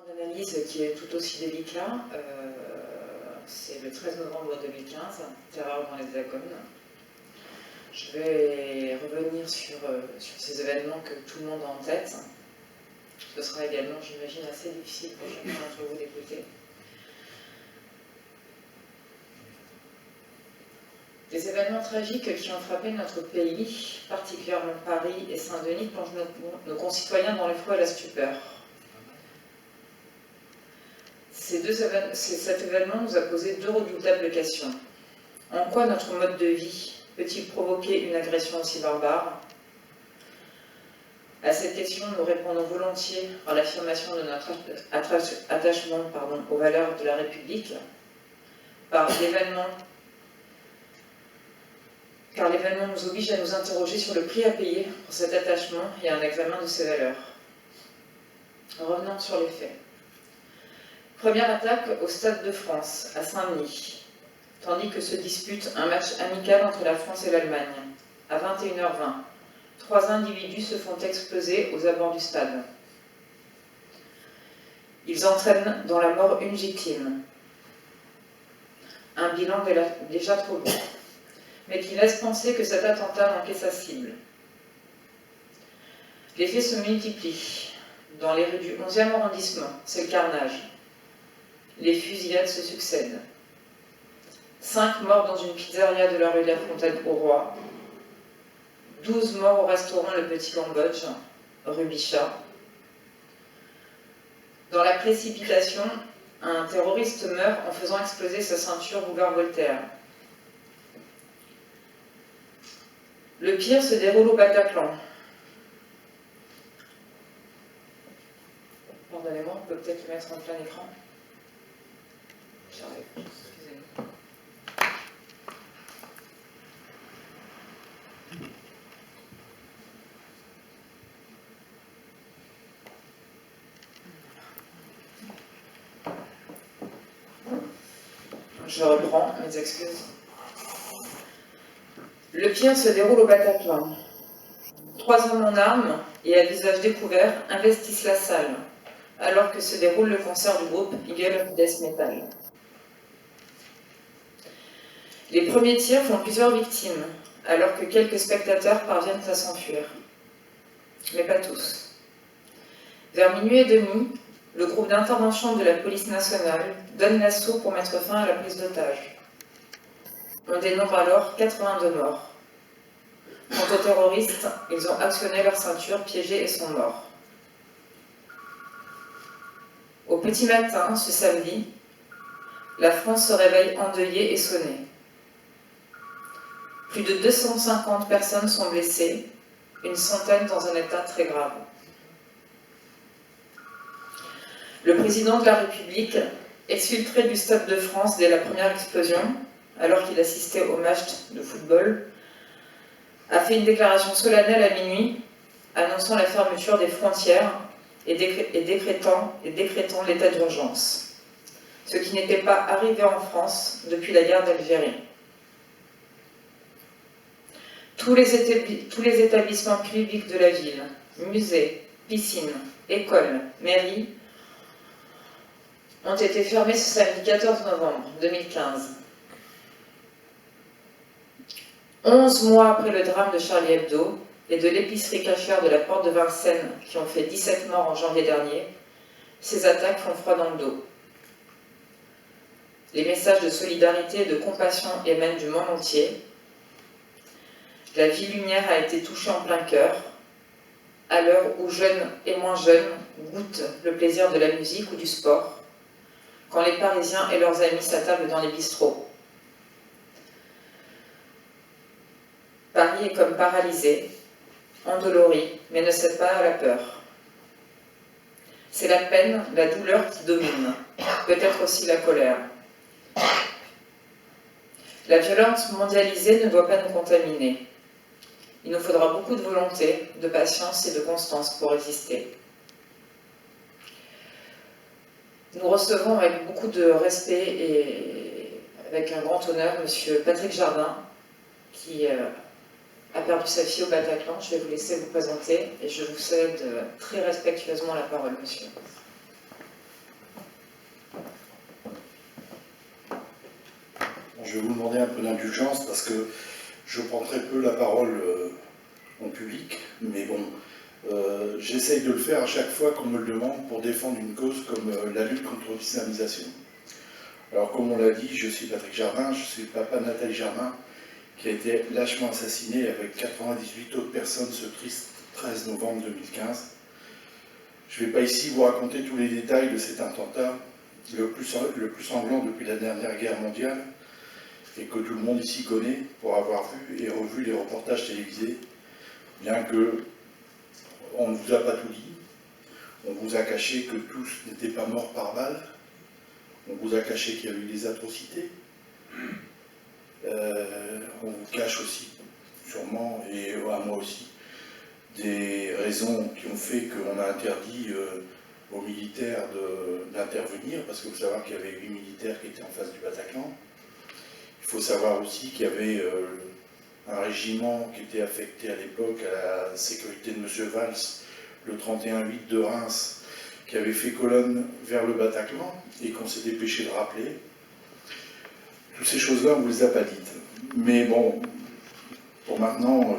D'analyse qui est tout aussi délicat, c'est le 13 novembre 2015, terreur dans les Hexagones. Je vais revenir sur ces événements que tout le monde a en tête. Ce sera également, j'imagine, assez difficile pour chacun d'entre vous d'écouter. Des événements tragiques qui ont frappé notre pays, particulièrement Paris et Saint-Denis, plongent nos concitoyens dans l'effroi et la stupeur. Cet événement nous a posé deux redoutables questions. En quoi notre mode de vie peut-il provoquer une agression aussi barbare? À cette question, nous répondons volontiers par l'affirmation de notre attachement aux valeurs de la République, car l'événement nous oblige à nous interroger sur le prix à payer pour cet attachement et un examen de ces valeurs. Revenons sur les faits. Première attaque au Stade de France, à Saint-Denis, tandis que se dispute un match amical entre la France et l'Allemagne. À 21h20, 3 individus se font exploser aux abords du stade. Ils entraînent dans la mort une victime. Un bilan déjà trop lourd, mais qui laisse penser que cet attentat manquait sa cible. Les faits se multiplient. Dans les rues du 11e arrondissement, c'est le carnage. Les fusillades se succèdent. 5 morts dans une pizzeria de la rue de la Fontaine au Roi. 12 morts au restaurant Le Petit Cambodge, rue Bichat. Dans la précipitation, un terroriste meurt en faisant exploser sa ceinture boulevard Voltaire. Le pire se déroule au Bataclan. Pardonnez-moi, on peut peut-être le mettre en plein écran. J'arrive, excusez-moi. Je reprends, mes excuses. Le pire se déroule au Bataclan. 3 hommes en armes et à visage découvert investissent la salle, alors que se déroule le concert du groupe Eagle of Death Metal. Les premiers tirs font plusieurs victimes, alors que quelques spectateurs parviennent à s'enfuir. Mais pas tous. Vers minuit et demi, le groupe d'intervention de la police nationale donne l'assaut pour mettre fin à la prise d'otages. On dénombre alors 82 morts. Quant aux terroristes, ils ont actionné leur ceinture piégée et sont morts. Au petit matin, ce samedi, la France se réveille endeuillée et sonnée. Plus de 250 personnes sont blessées, une centaine dans un état très grave. Le président de la République, exfiltré du Stade de France dès la première explosion, alors qu'il assistait au match de football, a fait une déclaration solennelle à minuit, annonçant la fermeture des frontières et décrétant l'état d'urgence, ce qui n'était pas arrivé en France depuis la guerre d'Algérie. Tous les établissements publics de la ville, musées, piscines, écoles, mairies, ont été fermés ce samedi 14 novembre 2015. 11 mois après le drame de Charlie Hebdo et de l'épicerie cachère de la Porte de Vincennes qui ont fait 17 morts en janvier dernier, ces attaques font froid dans le dos. Les messages de solidarité et de compassion émanent du monde entier. La vie lumière a été touchée en plein cœur, à l'heure où jeunes et moins jeunes goûtent le plaisir de la musique ou du sport, quand les Parisiens et leurs amis s'attablent dans les bistrots. Paris est comme paralysé, endolori, mais ne cède pas à la peur. C'est la peine, la douleur qui domine, peut-être aussi la colère. La violence mondialisée ne doit pas nous contaminer. Il nous faudra beaucoup de volonté, de patience et de constance pour résister. Nous recevons avec beaucoup de respect et avec un grand honneur M. Patrick Jardin, qui a perdu sa fille au Bataclan. Je vais vous laisser vous présenter et je vous cède très respectueusement la parole, monsieur. je vais vous demander un peu d'indulgence parce que je prends très peu la parole en public, mais bon, j'essaye de le faire à chaque fois qu'on me le demande pour défendre une cause comme la lutte contre l'islamisation. Alors, comme on l'a dit, je suis Patrick Jardin, je suis le papa de Nathalie Jardin, qui a été lâchement assassiné avec 98 autres personnes ce triste 13 novembre 2015. Je ne vais pas ici vous raconter tous les détails de cet attentat, le plus sanglant depuis la dernière guerre mondiale, et que tout le monde ici connaît pour avoir vu et revu les reportages télévisés, bien que on ne vous a pas tout dit, on vous a caché que tous n'étaient pas morts par balle, on vous a caché qu'il y a eu des atrocités, on vous cache aussi, sûrement, et à moi aussi, des raisons qui ont fait qu'on a interdit aux militaires d'intervenir, parce qu'il faut savoir qu'il y avait 8 militaires qui étaient en face du Bataclan. Il faut savoir aussi qu'il y avait un régiment qui était affecté à l'époque à la sécurité de M. Valls, le 31-8 de Reims, qui avait fait colonne vers le Bataclan et qu'on s'est dépêché de rappeler. Toutes ces choses-là, on ne vous les a pas dites. Mais bon, pour maintenant,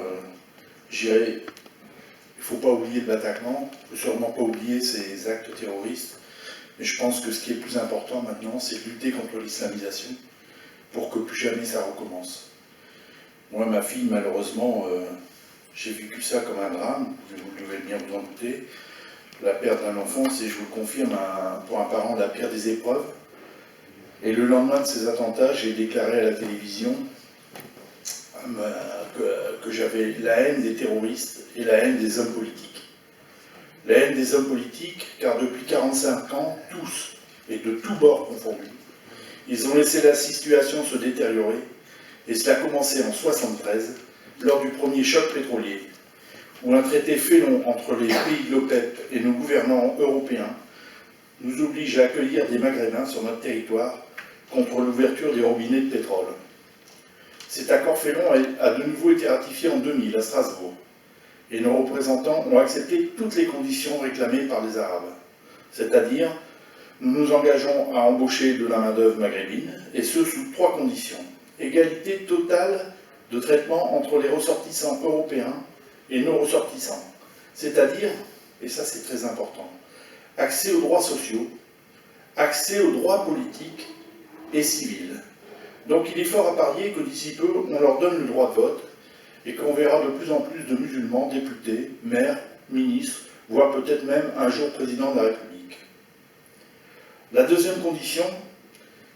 j'irai. Il ne faut pas oublier le Bataclan, il ne faut sûrement pas oublier ces actes terroristes. Mais je pense que ce qui est le plus important maintenant, c'est de lutter contre l'islamisation pour que plus jamais ça recommence. Moi, ma fille, malheureusement, j'ai vécu ça comme un drame, vous devez bien vous en douter. La perte d'un enfant, c'est, je vous le confirme, pour un parent, la pire des épreuves. Et le lendemain de ces attentats, j'ai déclaré à la télévision que j'avais la haine des terroristes et la haine des hommes politiques. La haine des hommes politiques, car depuis 45 ans, tous, et de tous bords confondus, ils ont laissé la situation se détériorer, et cela a commencé en 1973, lors du premier choc pétrolier, où un traité félon entre les pays de l'OPEP et nos gouvernants européens nous oblige à accueillir des Maghrébins sur notre territoire contre l'ouverture des robinets de pétrole. Cet accord félon a de nouveau été ratifié en 2000 à Strasbourg, et nos représentants ont accepté toutes les conditions réclamées par les Arabes. C'est-à-dire, nous nous engageons à embaucher de la main-d'œuvre maghrébine, et ce sous 3 conditions. Égalité totale de traitement entre les ressortissants européens et nos ressortissants. C'est-à-dire, et ça c'est très important, accès aux droits sociaux, accès aux droits politiques et civils. Donc il est fort à parier que d'ici peu, on leur donne le droit de vote et qu'on verra de plus en plus de musulmans, députés, maires, ministres, voire peut-être même un jour président de la République. La deuxième condition,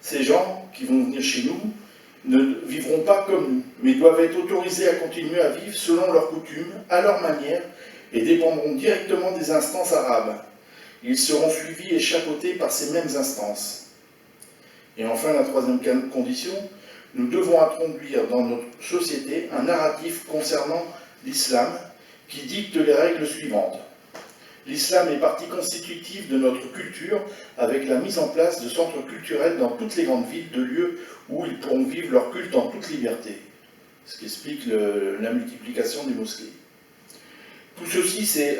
ces gens qui vont venir chez nous ne vivront pas comme nous, mais doivent être autorisés à continuer à vivre selon leurs coutumes, à leur manière, et dépendront directement des instances arabes. Ils seront suivis et chapeautés par ces mêmes instances. Et enfin, la troisième condition, nous devons introduire dans notre société un narratif concernant l'islam qui dicte les règles suivantes. L'islam est partie constitutive de notre culture avec la mise en place de centres culturels dans toutes les grandes villes, de lieux où ils pourront vivre leur culte en toute liberté. Ce qui explique la multiplication des mosquées. Tout ceci, c'est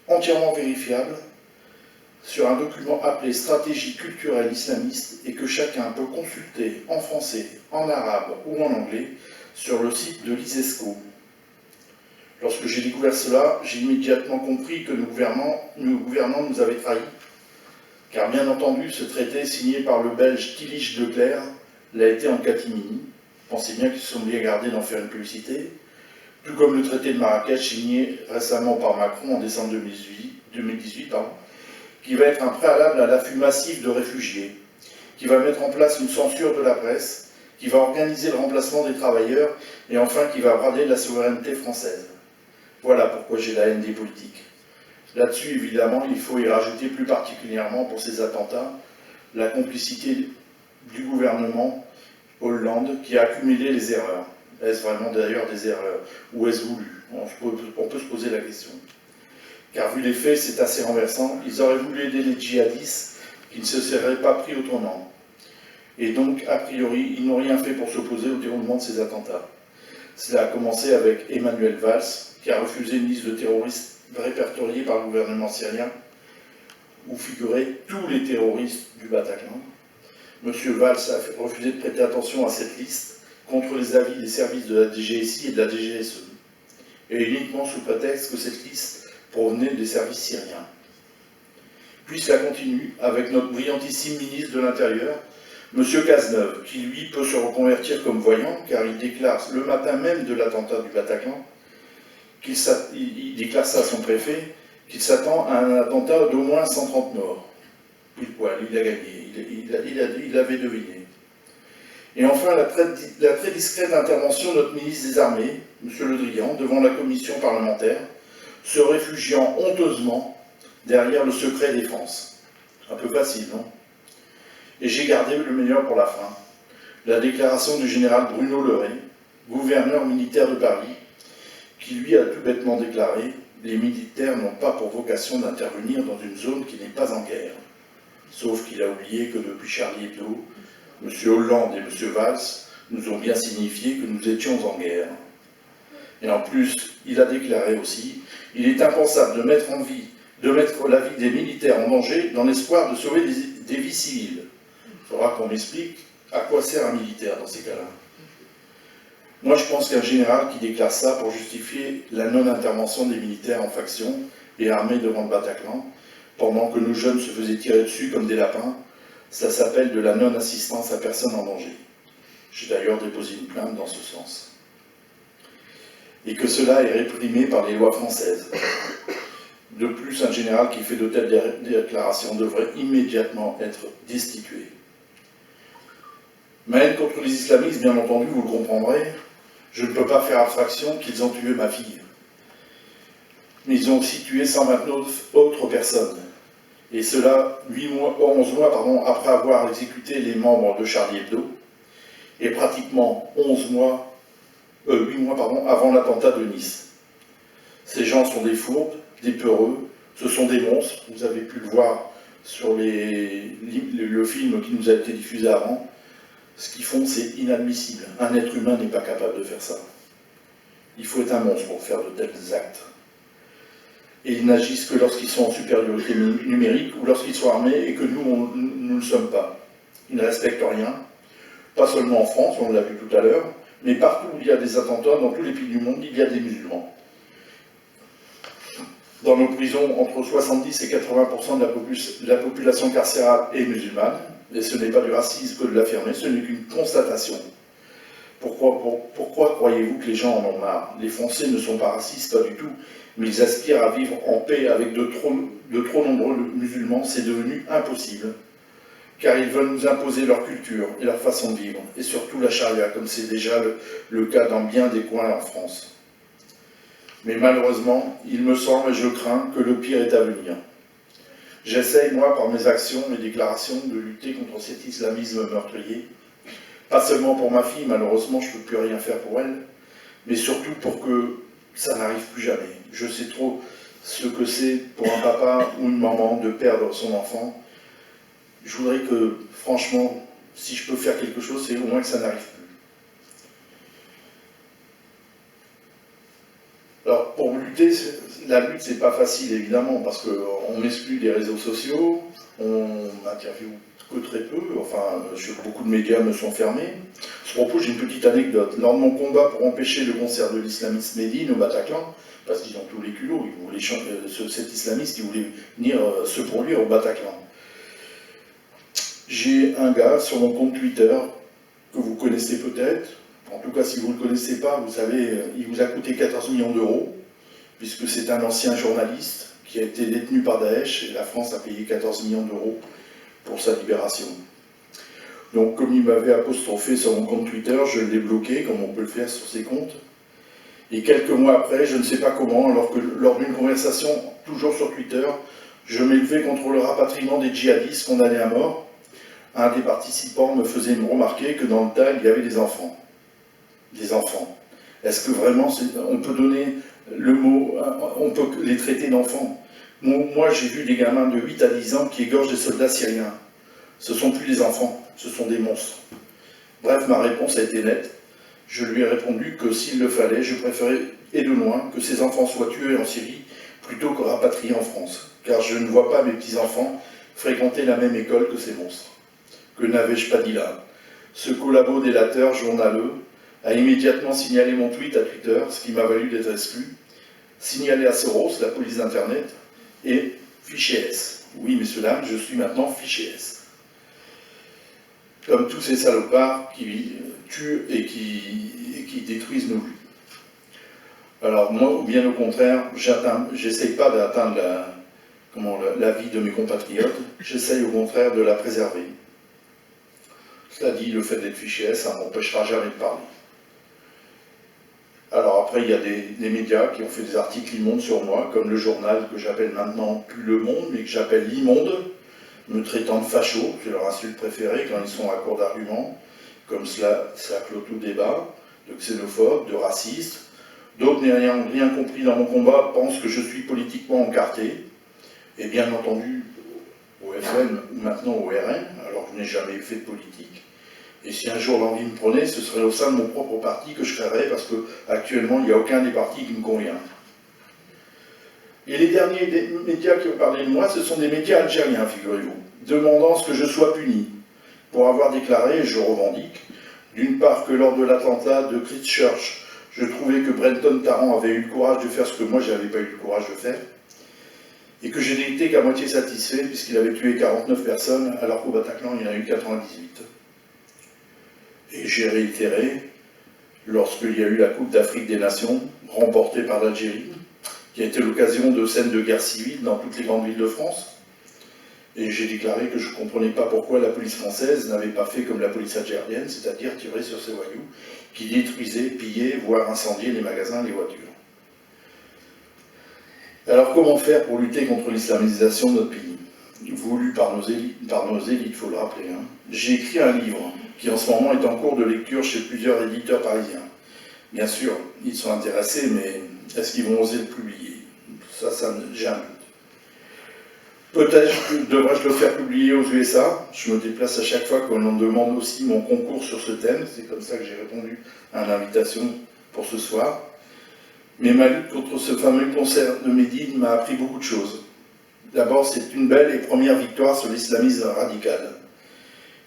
entièrement vérifiable sur un document appelé Stratégie culturelle islamiste et que chacun peut consulter en français, en arabe ou en anglais sur le site de l'ISESCO. Lorsque j'ai découvert cela, j'ai immédiatement compris que nos gouvernants nous avaient trahis, car bien entendu, ce traité signé par le Belge Tillich de Clercq l'a été en catimini. Pensez bien qu'ils se sont bien gardés d'en faire une publicité, tout comme le traité de Marrakech signé récemment par Macron en décembre 2018 qui va être un préalable à l'afflux massif de réfugiés, qui va mettre en place une censure de la presse, qui va organiser le remplacement des travailleurs, et enfin qui va brader la souveraineté française. Voilà pourquoi j'ai la haine des politiques. Là-dessus, évidemment, il faut y rajouter plus particulièrement pour ces attentats la complicité du gouvernement Hollande qui a accumulé les erreurs. Est-ce vraiment d'ailleurs des erreurs? Ou est-ce voulu? On peut se poser la question. Car vu les faits, c'est assez renversant. Ils auraient voulu aider les djihadistes qui ne se seraient pas pris au tournant. Et donc, a priori, ils n'ont rien fait pour s'opposer au déroulement de ces attentats. Cela a commencé avec Emmanuel Valls, qui a refusé une liste de terroristes répertoriés par le gouvernement syrien, où figuraient tous les terroristes du Bataclan. M. Valls a refusé de prêter attention à cette liste contre les avis des services de la DGSI et de la DGSE, et uniquement sous prétexte que cette liste provenait des services syriens. Puis cela continue avec notre brillantissime ministre de l'Intérieur, M. Cazeneuve, qui lui peut se reconvertir comme voyant, car il déclare le matin même de l'attentat du Bataclan, il déclare ça à son préfet, qu'il s'attend à un attentat d'au moins 130 morts. Pile poil, il a gagné, il avait deviné. Et enfin, la très discrète intervention de notre ministre des Armées, M. Le Drian, devant la commission parlementaire, se réfugiant honteusement derrière le secret défense. Un peu facile, non? Et j'ai gardé le meilleur pour la fin. La déclaration du général Bruno Leray, gouverneur militaire de Paris, qui lui a tout bêtement déclaré « Les militaires n'ont pas pour vocation d'intervenir dans une zone qui n'est pas en guerre ». Sauf qu'il a oublié que depuis Charlie Hebdo, M. Hollande et M. Valls nous ont bien signifié que nous étions en guerre. Et en plus, il a déclaré aussi « Il est impensable de mettre la vie des militaires en danger dans l'espoir de sauver des vies civiles. » Il faudra qu'on m'explique à quoi sert un militaire dans ces cas-là. Moi, je pense qu'un général qui déclare ça pour justifier la non-intervention des militaires en faction et armés devant le Bataclan, pendant que nos jeunes se faisaient tirer dessus comme des lapins, ça s'appelle de la non-assistance à personne en danger. J'ai d'ailleurs déposé une plainte dans ce sens. Et que cela est réprimé par les lois françaises. De plus, un général qui fait de telles déclarations devrait immédiatement être destitué. Ma haine contre les islamistes, bien entendu, vous le comprendrez, je ne peux pas faire abstraction qu'ils ont tué ma fille. Mais ils ont aussi tué 129 autres personnes. Et cela 11 mois après avoir exécuté les membres de Charlie Hebdo, et pratiquement 8 mois avant l'attentat de Nice. Ces gens sont des fourbes, des peureux, ce sont des monstres, vous avez pu le voir sur le film qui nous a été diffusé avant. Ce qu'ils font, c'est inadmissible. Un être humain n'est pas capable de faire ça. Il faut être un monstre pour faire de tels actes. Et ils n'agissent que lorsqu'ils sont en supériorité numérique ou lorsqu'ils sont armés et que nous ne le sommes pas. Ils ne respectent rien, pas seulement en France, on l'a vu tout à l'heure, mais partout où il y a des attentats, dans tous les pays du monde, il y a des musulmans. Dans nos prisons, entre 70 et 80% de la population carcérale est musulmane. Et ce n'est pas du racisme que de l'affirmer, ce n'est qu'une constatation. Pourquoi croyez-vous que les gens en ont marre? Les Français ne sont pas racistes, pas du tout, mais ils aspirent à vivre en paix avec de trop nombreux musulmans, c'est devenu impossible. Car ils veulent nous imposer leur culture et leur façon de vivre, et surtout la charia, comme c'est déjà le cas dans bien des coins en France. Mais malheureusement, il me semble et je crains que le pire est à venir. J'essaye, moi, par mes actions, mes déclarations, de lutter contre cet islamisme meurtrier. Pas seulement pour ma fille, malheureusement, je ne peux plus rien faire pour elle, mais surtout pour que ça n'arrive plus jamais. Je sais trop ce que c'est pour un papa ou une maman de perdre son enfant. Je voudrais que, franchement, si je peux faire quelque chose, c'est au moins que ça n'arrive plus. Alors, pour lutter, la lutte, c'est pas facile, évidemment, parce qu'on m'exclut des réseaux sociaux, on m'interviewe que très peu, enfin, beaucoup de médias me sont fermés. À ce propos, j'ai une petite anecdote. Lors de mon combat pour empêcher le concert de l'islamiste Médine au Bataclan, parce qu'ils ont tous les culots, cet islamiste, il voulait venir se produire au Bataclan. J'ai un gars sur mon compte Twitter, que vous connaissez peut-être, en tout cas, si vous ne le connaissez pas, vous savez, il vous a coûté 14 millions d'euros, puisque c'est un ancien journaliste qui a été détenu par Daesh, et la France a payé 14 millions d'euros pour sa libération. Donc, comme il m'avait apostrophé sur mon compte Twitter, je l'ai bloqué, comme on peut le faire sur ses comptes. Et quelques mois après, je ne sais pas comment, alors que lors d'une conversation, toujours sur Twitter, je m'élevais contre le rapatriement des djihadistes condamnés à mort. Un des participants me faisait me remarquer que dans le tas, il y avait des enfants. Des enfants. Est-ce que vraiment, on peut donner le mot, on peut les traiter d'enfants? Moi, j'ai vu des gamins de 8 à 10 ans qui égorgent des soldats syriens. Ce ne sont plus des enfants, ce sont des monstres. Bref, ma réponse a été nette. Je lui ai répondu que s'il le fallait, je préférais, et de loin, que ces enfants soient tués en Syrie plutôt que rapatriés en France. Car je ne vois pas mes petits-enfants fréquenter la même école que ces monstres. Que n'avais-je pas dit là? Ce collabo délateur journaleux a immédiatement signalé mon tweet à Twitter, ce qui m'a valu d'être exclu, signalé à Soros, la police d'Internet, et fichier S. Oui, messieurs, dames, je suis maintenant fichier S. Comme tous ces salopards qui tuent et qui détruisent nos vies. Alors moi, bien au contraire, j'essaye pas d'atteindre la vie de mes compatriotes, j'essaye au contraire de la préserver. Cela dit, le fait d'être fichier S, ça ne m'empêchera jamais de parler. Alors après, il y a des médias qui ont fait des articles immondes sur moi, comme le journal que j'appelle maintenant plus Le Monde, mais que j'appelle l'Immonde, me traitant de facho, c'est leur insulte préférée quand ils sont à court d'arguments, comme ça clôt tout débat, de xénophobe, de raciste. D'autres, n'ayant rien compris dans mon combat, pensent que je suis politiquement encarté. Et bien entendu, au FN, ou maintenant au RN, alors je n'ai jamais fait de politique. Et si un jour l'envie me prenait, ce serait au sein de mon propre parti que je créerais, parce qu'actuellement, il n'y a aucun des partis qui me convient. Et les derniers médias qui ont parlé de moi, ce sont des médias algériens, figurez-vous, demandant ce que je sois puni, pour avoir déclaré, et je revendique, d'une part que lors de l'attentat de Christchurch, je trouvais que Brenton Tarrant avait eu le courage de faire ce que moi, je n'avais pas eu le courage de faire, et que je n'ai été qu'à moitié satisfait, puisqu'il avait tué 49 personnes, alors qu'au Bataclan, il y en a eu 98. Et j'ai réitéré, lorsqu'il y a eu la Coupe d'Afrique des Nations, remportée par l'Algérie, qui a été l'occasion de scènes de guerre civile dans toutes les grandes villes de France, et j'ai déclaré que je ne comprenais pas pourquoi la police française n'avait pas fait comme la police algérienne, c'est-à-dire tirer sur ces voyous qui détruisaient, pillaient, voire incendiaient les magasins, les voitures. Alors comment faire pour lutter contre l'islamisation de notre pays? Voulu par nos élites, il faut le rappeler. J'ai écrit un livre qui en ce moment est en cours de lecture chez plusieurs éditeurs parisiens. Bien sûr, ils sont intéressés, mais est-ce qu'ils vont oser le publier? Ça j'ai un doute. Peut-être devrais-je le faire publier aux USA. Je me déplace à chaque fois qu'on me demande aussi mon concours sur ce thème. C'est comme ça que j'ai répondu à l'invitation pour ce soir. Mais ma lutte contre ce fameux concert de Médine m'a appris beaucoup de choses. D'abord, c'est une belle et première victoire sur l'islamisme radical.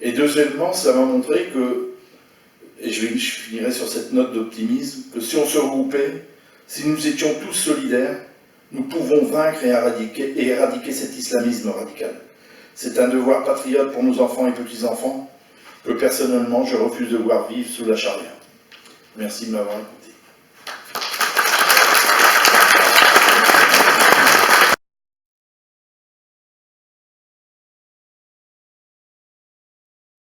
Et deuxièmement, ça m'a montré que, et je finirai sur cette note d'optimisme, que si on se regroupait, si nous étions tous solidaires, nous pouvons vaincre et éradiquer cet islamisme radical. C'est un devoir patriote pour nos enfants et petits-enfants que personnellement je refuse de voir vivre sous la charia. Merci de m'avoir écouté.